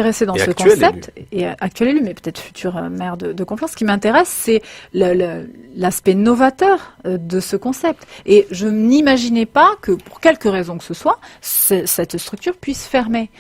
Intéressé dans ce concept, et actuel élu, mais peut-être futur maire de Conflans, ce qui m'intéresse, c'est l'aspect novateur de ce concept. Et je n'imaginais pas que, pour quelque raison que ce soit, cette structure puisse fermer.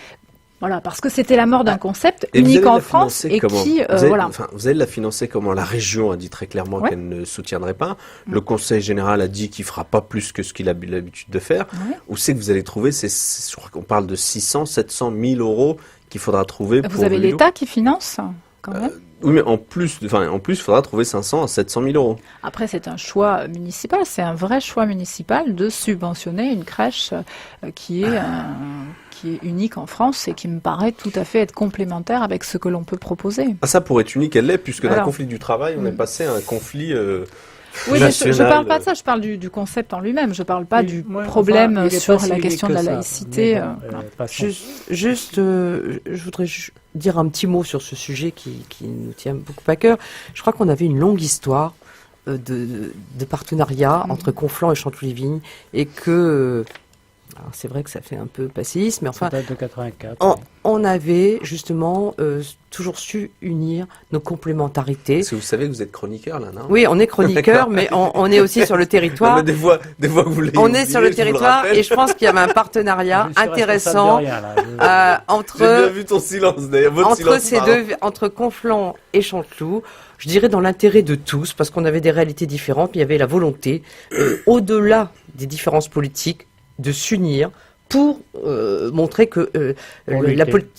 Voilà, parce que c'était la mort d'un concept unique en France et qui, voilà. Enfin, vous allez la financer comment? La région a dit très clairement qu'elle ne soutiendrait pas. Le Conseil général a dit qu'il fera pas plus que ce qu'il a l'habitude de faire. Où c'est que vous allez trouver je crois qu'on parle de 600, 700 000 euros qu'il faudra trouver pour... Vous avez l'État qui finance, quand même. Oui, mais en plus, il faudra trouver 500 à 700 000 euros. Après, c'est un choix municipal, c'est un vrai choix municipal de subventionner une crèche qui est unique en France et qui me paraît tout à fait être complémentaire avec ce que l'on peut proposer. Ah, ça, pour être unique, elle l'est, puisque d'un conflit du travail, on est passé à un conflit... Oui, mais je ne parle pas de ça, je parle du concept en lui-même, je ne parle pas du problème sur la question de la laïcité. Juste, je voudrais dire un petit mot sur ce sujet qui nous tient beaucoup à cœur. Je crois qu'on avait une longue histoire de partenariat entre Conflans et Chanteloup-les-Vignes et que... Alors c'est vrai que ça fait un peu passéiste, mais enfin, ça date de 84. On avait justement toujours su unir nos complémentarités. Parce que vous savez que vous êtes chroniqueur là, non? Oui, on est chroniqueur, mais on est aussi sur le territoire. Non, mais des fois que vous l'avez on est sur le territoire et je pense qu'il y avait un partenariat intéressant entre. J'ai bien vu ton silence d'ailleurs. Entre Conflans et Chanteloup. Je dirais dans l'intérêt de tous, parce qu'on avait des réalités différentes, mais il y avait la volonté, au-delà des différences politiques, de s'unir pour montrer que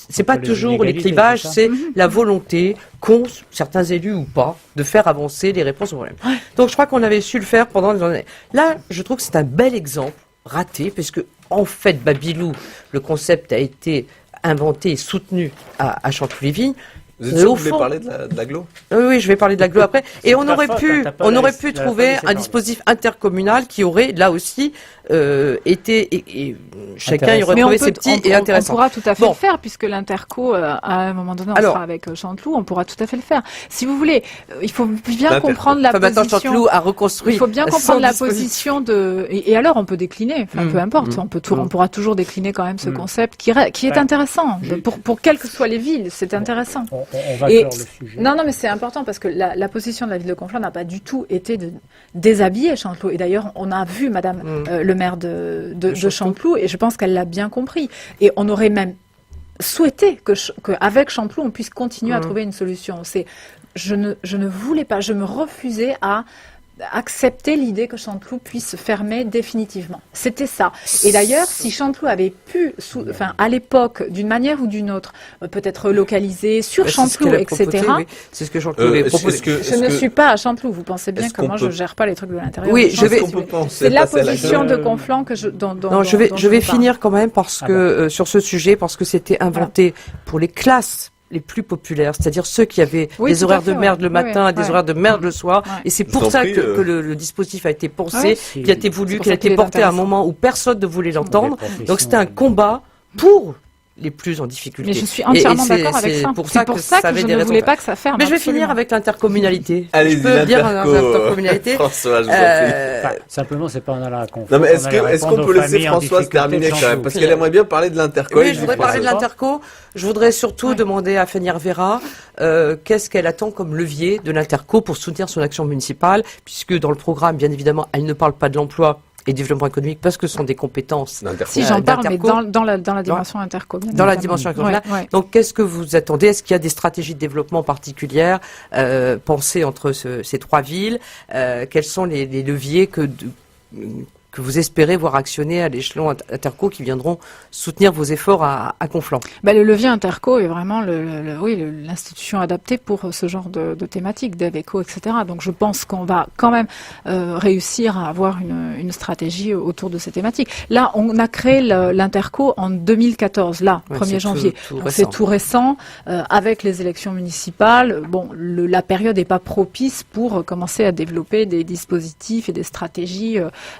c'est pas toujours les clivages, c'est la volonté qu'ont certains élus ou pas de faire avancer les réponses aux problèmes. Donc je crois qu'on avait su le faire pendant des années. Là, je trouve que c'est un bel exemple raté, parce que en fait, Babylou, le concept a été inventé et soutenu à Chanteloup-les-Vignes. Vous êtes sûr que vous voulez parler de l'agglo? Oui, je vais parler de l'agglo après. Et on aurait pu trouver un dispositif intercommunal qui aurait, là aussi, été... chacun y aurait trouvé ses petits et intéressants. On pourra tout à fait le faire, puisque l'interco, à un moment donné, on sera avec Chanteloup, on pourra tout à fait le faire. Si vous voulez, il faut bien comprendre la position... Chanteloup a reconstruit... Il faut bien comprendre la position de... Et alors, on peut décliner, enfin, peu importe, on pourra toujours décliner quand même ce concept qui est intéressant. Pour quelles que soient les villes, c'est intéressant. On va clore le sujet. Non, mais c'est important parce que la position de la ville de Conflans n'a pas du tout été de déshabiller Chanteloup. Et d'ailleurs, on a vu Madame le maire de Chanteloup et je pense qu'elle l'a bien compris. Et on aurait même souhaité qu'avec Chanteloup, on puisse continuer à trouver une solution. Je ne voulais pas, je me refusais à accepter l'idée que Chanteloup puisse fermer définitivement. C'était ça. Et d'ailleurs, si Chanteloup avait pu, à l'époque, d'une manière ou d'une autre, peut-être localiser sur Chanteloup, etc. C'est ce que Chanteloup avait proposé. Je ne suis pas à Chanteloup. Vous pensez bien que moi, je gère pas les trucs de l'intérieur. Oui, c'est la position de Conflans que je vais finir quand même parce que sur ce sujet, parce que c'était inventé pour les classes les plus populaires, c'est-à-dire ceux qui avaient des horaires de merde le matin et des horaires de merde le soir. Et c'est pour ça que le dispositif a été pensé, qui a été voulu, qui a été porté à un moment où personne ne voulait l'entendre. Donc c'était un combat pour les plus en difficulté. Mais je suis entièrement d'accord avec ça. C'est pour ça que je ne voulais pas que ça ferme. Mais je vais finir avec l'intercommunalité. Allez, je peux dire l'intercommunalité. François, je vous en prie. Simplement, c'est pas dans la conférence. Non, mais est-ce qu'on peut laisser Françoise terminer quand même? Parce qu'elle aimerait bien parler de l'interco. Oui, je voudrais parler de l'interco. Je voudrais surtout demander à Fanny Hervera qu'est-ce qu'elle attend comme levier de l'interco pour soutenir son action municipale, puisque dans le programme, bien évidemment, elle ne parle pas de l'emploi et développement économique parce que ce sont des compétences. Si j'en parle, mais dans la dimension intercommunale. Dans la dimension intercommunale. Donc, qu'est-ce que vous attendez? Est-ce qu'il y a des stratégies de développement particulières pensées entre ces trois villes? Quels sont les leviers que vous espérez voir actionner à l'échelon interco qui viendront soutenir vos efforts à Conflans? Le levier interco est vraiment l'institution adaptée pour ce genre de thématiques, d'AVECO, etc. Donc je pense qu'on va quand même réussir à avoir une stratégie autour de ces thématiques. Là, on a créé l'interco en 2014, 1er janvier. C'est tout récent, avec les élections municipales. Bon, la période n'est pas propice pour commencer à développer des dispositifs et des stratégies,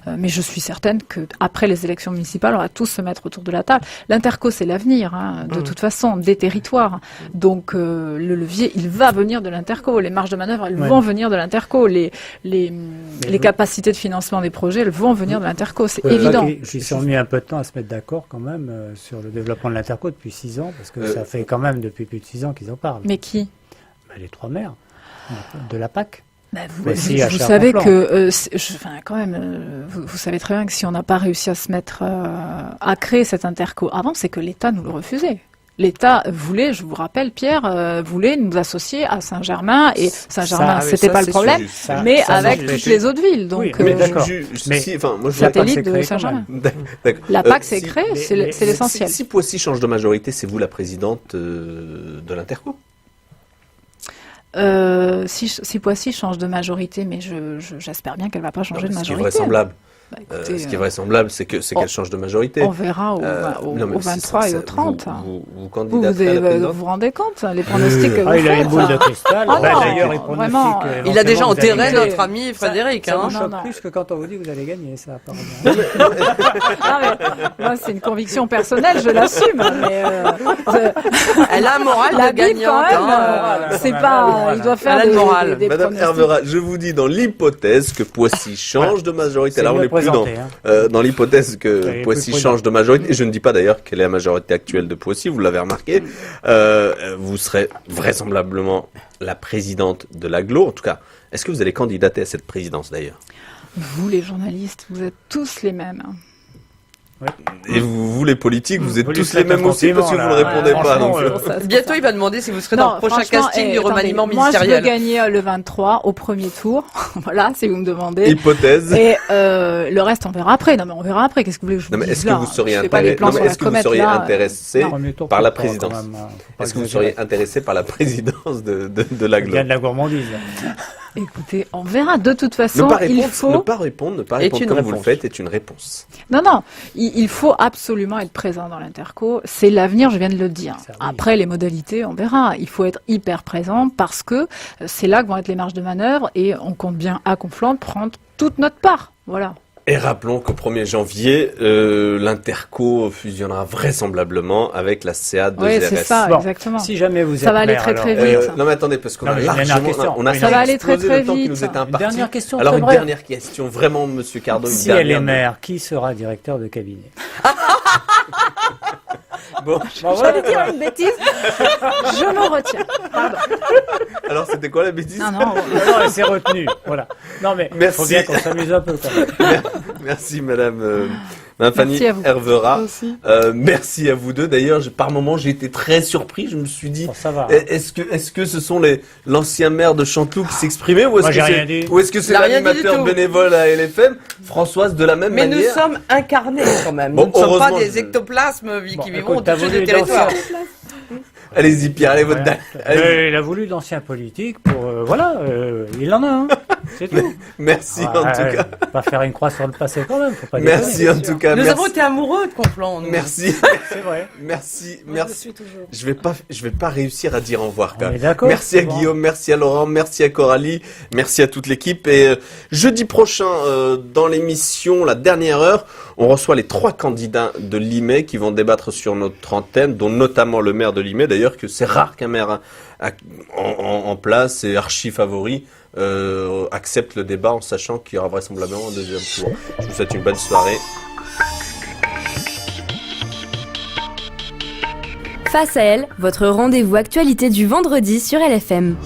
mais je suis certaine qu'après les élections municipales, on va tous se mettre autour de la table. L'Interco, c'est l'avenir, de toute façon, des territoires. Donc, le levier, il va venir de l'Interco. Les marges de manœuvre, elles vont venir de l'Interco. Les capacités de financement des projets, elles vont venir de l'Interco. C'est évident. Ils ont mis un peu de temps à se mettre d'accord quand même sur le développement de l'Interco depuis 6 ans, parce que ça fait quand même depuis plus de 6 ans qu'ils en parlent. Mais qui? Les 3 maires de la PAC. Vous savez que, vous savez très bien que si on n'a pas réussi à se mettre à créer cet interco avant, c'est que l'État nous le refusait. L'État voulait, je vous rappelle, Pierre, voulait nous associer à Saint-Germain, et Saint-Germain, c'était pas le problème, mais avec toutes les autres villes. Donc, oui, mais d'accord. Satellite de Saint-Germain. La PAC s'est créée, c'est l'essentiel. Si Poissy change de majorité, c'est vous la présidente de l'Interco? Si Poissy change de majorité, mais j'espère bien qu'elle va pas changer de majorité. Ce qui est vraisemblable. Écoutez, ce qui est vraisemblable, c'est qu'elle change de majorité. On verra au 23 et au 30. Vous candidaterez à la présidence. Vous vous rendez compte, les pronostics que vous il a faites, une boule de cristal. D'ailleurs, il vraiment, il a déjà enterré notre ami Frédéric. Ça vous choque plus que quand on vous dit que vous allez gagner, ça, apparemment. Moi, c'est une conviction personnelle, je l'assume. Mais elle a un moral de gagnante. C'est pas... Il doit faire des Madame pronostics. Hervera, je vous dis, dans l'hypothèse que Poissy change de majorité, alors on n'est plus dans l'hypothèse que Poissy change de majorité, et je ne dis pas d'ailleurs quelle est la majorité actuelle de Poissy, vous l'avez remarqué, vous serez vraisemblablement la présidente de l'agglo. En tout cas, est-ce que vous allez candidater à cette présidence d'ailleurs? Vous, les journalistes, vous êtes tous les mêmes. Ouais. Et vous, les politiques, vous êtes tous les mêmes aussi parce que vous ne répondez pas. Donc, bientôt, il va demander si vous serez dans le prochain casting du remaniement ministériel. Moi, je veux gagner le 23 au premier tour. Voilà, si vous me demandez. Hypothèse. Et le reste, on verra après. Non, mais on verra après. Qu'est-ce que vous voulez que je vous dise? Est-ce que vous seriez intéressé par la présidence? Est-ce que vous seriez intéressé par la présidence de l'agglo? Il y a de la gourmandise. Écoutez, on verra. De toute façon, il faut... Ne pas répondre comme vous le faites est une réponse. Non, il faut absolument être présent dans l'Interco. C'est l'avenir, je viens de le dire. Après, les modalités, on verra. Il faut être hyper présent parce que c'est là que vont être les marges de manœuvre et on compte bien à Conflans prendre toute notre part. Voilà. Et rappelons qu'au 1er janvier, l'Interco fusionnera vraisemblablement avec la CA de Oui, c'est ça, exactement. Si jamais vous êtes ça va aller très très vite. Non mais attendez, parce qu'on a largement, ça va aller très très vite. Qui nous est imparti. Dernière question. Alors une dernière question, vraiment, Monsieur Cardot. Si elle est maire, qui sera directeur de cabinet? Bon, j'allais dire une bêtise. Je me retiens. Pardon. Alors, c'était quoi la bêtise? Non, elle s'est retenue. Voilà. Non, mais il faut bien qu'on s'amuse un peu quand même. Merci, Madame Fanny Hervera. Merci à vous deux. D'ailleurs, par moment, j'ai été très surpris. Je me suis dit, est-ce que ce sont l'ancien maire de Chanteloup qui s'exprimait ou est-ce que c'est l'animateur bénévole à LFM, Françoise, de la même manière? Mais nous sommes incarnés quand même. Nous ne sommes pas des ectoplasmes qui vivent au-dessus des territoires. Allez-y, Pierre, allez votre date. Il a voulu d'anciens politiques pour... il en a un. C'est tout. Merci en tout cas. Pas faire une croix sur le passé quand même. Faut pas merci en tout cas. Nous avons été amoureux de Conflans. Merci. C'est vrai. Merci. Je vais pas réussir à dire au revoir. On est d'accord. Merci à Guillaume, merci à Laurent, merci à Coralie, merci à toute l'équipe. Et jeudi prochain, dans l'émission La Dernière Heure, on reçoit les 3 candidats de Limay qui vont débattre sur notre antenne, dont notamment le maire de Limay. D'ailleurs, que c'est rare qu'un maire en place et archi favori accepte le débat en sachant qu'il y aura vraisemblablement un deuxième tour. Je vous souhaite une bonne soirée. Face à elle, votre rendez-vous actualité du vendredi sur LFM.